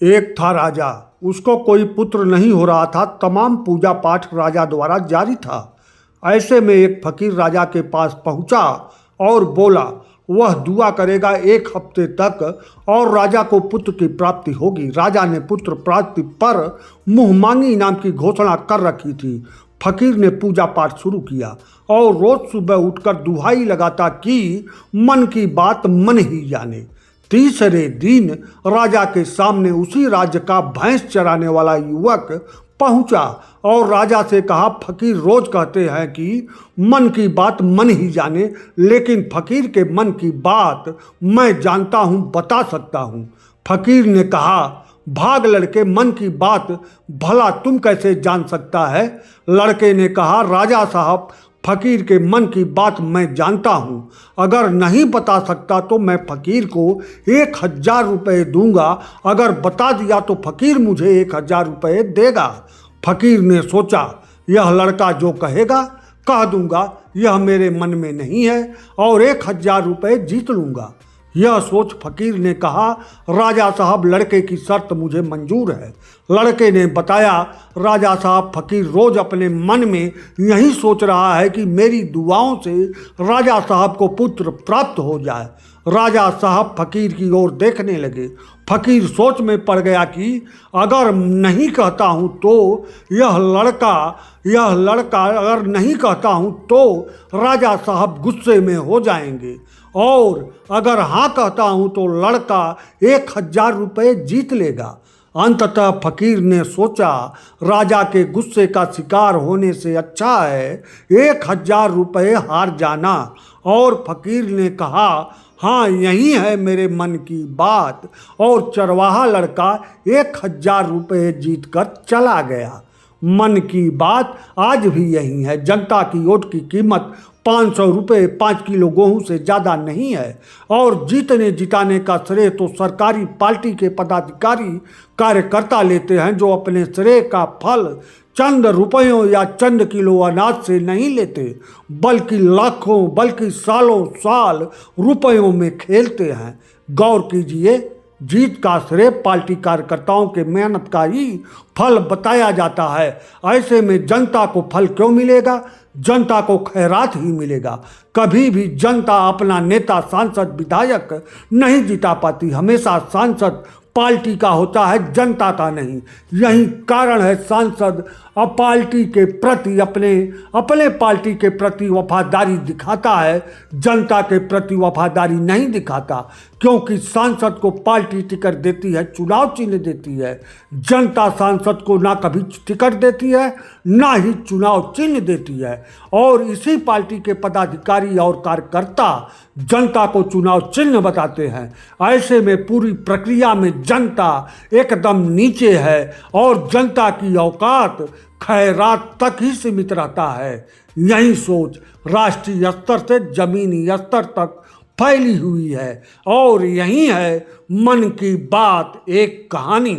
एक था राजा, उसको कोई पुत्र नहीं हो रहा था। तमाम पूजा पाठ राजा द्वारा जारी था। ऐसे में एक फकीर राजा के पास पहुंचा और बोला वह दुआ करेगा 1 हफ्ते तक और राजा को पुत्र की प्राप्ति होगी। राजा ने पुत्र प्राप्ति पर मुंहमांगी इनाम की घोषणा कर रखी थी। फकीर ने पूजा पाठ शुरू किया और रोज सुबह उठकर दुहाई लगाता कि मन की बात मन ही जाने। तीसरे दिन राजा के सामने उसी राज्य का भैंस चराने वाला युवक पहुंचा और राजा से कहा, फकीर रोज कहते हैं कि मन की बात मन ही जाने, लेकिन फकीर के मन की बात मैं जानता हूं, बता सकता हूं। फकीर ने कहा, भाग लड़के, मन की बात भला तुम कैसे जान सकता है? लड़के ने कहा, राजा साहब, फकीर के मन की बात मैं जानता हूँ। अगर नहीं बता सकता तो मैं फकीर को 1000 रुपये दूंगा। अगर बता दिया तो फकीर मुझे 1000 रुपये देगा। फकीर ने सोचा, यह लड़का जो कहेगा कह दूंगा, यह मेरे मन में नहीं है और 1000 रुपये जीत लूँगा। यह सोच फकीर ने कहा, राजा साहब, लड़के की शर्त मुझे मंजूर है। लड़के ने बताया, राजा साहब, फकीर रोज अपने मन में यही सोच रहा है कि मेरी दुआओं से राजा साहब को पुत्र प्राप्त हो जाए। राजा साहब फकीर की ओर देखने लगे। फकीर सोच में पड़ गया कि अगर नहीं कहता हूँ तो यह लड़का अगर नहीं कहता हूँ तो राजा साहब गुस्से में हो जाएंगे और अगर हाँ कहता हूँ तो लड़का 1000 रुपये जीत लेगा। अंततः फकीर ने सोचा, राजा के गुस्से का शिकार होने से अच्छा है 1000 रुपये हार जाना। और फकीर ने कहा, हाँ, यही है मेरे मन की बात। और चरवाहा लड़का 1000 रुपये जीत कर चला गया। मन की बात आज भी यही है। जनता की वोट की कीमत 500 रुपये 5 किलो गेहूँ से ज़्यादा नहीं है और जीतने जिताने का श्रेय तो सरकारी पार्टी के पदाधिकारी कार्यकर्ता लेते हैं, जो अपने श्रेय का फल चंद रुपयों या चंद किलो अनाज से नहीं लेते, बल्कि लाखों, बल्कि सालों साल रुपयों में खेलते हैं। गौर कीजिए, जीत का श्रेय पार्टी कार्यकर्ताओं के मेहनत का ही फल बताया जाता है। ऐसे में जनता को फल क्यों मिलेगा? जनता को खैरात ही मिलेगा। कभी भी जनता अपना नेता, सांसद, विधायक नहीं जिता पाती। हमेशा सांसद पार्टी का होता है, जनता का नहीं। यही कारण है सांसद पार्टी के प्रति अपने पार्टी के प्रति वफादारी दिखाता है, जनता के प्रति वफादारी नहीं दिखाता, क्योंकि सांसद को पार्टी टिकट देती है, चुनाव चिन्ह देती है। जनता सांसद को ना कभी टिकट देती है, ना ही चुनाव चिन्ह देती है। और इसी पार्टी के पदाधिकारी और कार्यकर्ता जनता को चुनाव चिन्ह बताते हैं। ऐसे में पूरी प्रक्रिया में जनता एकदम नीचे है और जनता की औकात खैरात तक ही सीमित रहता है। यही सोच राष्ट्रीय स्तर से जमीनी स्तर तक फैली हुई है और यही है मन की बात एक कहानी।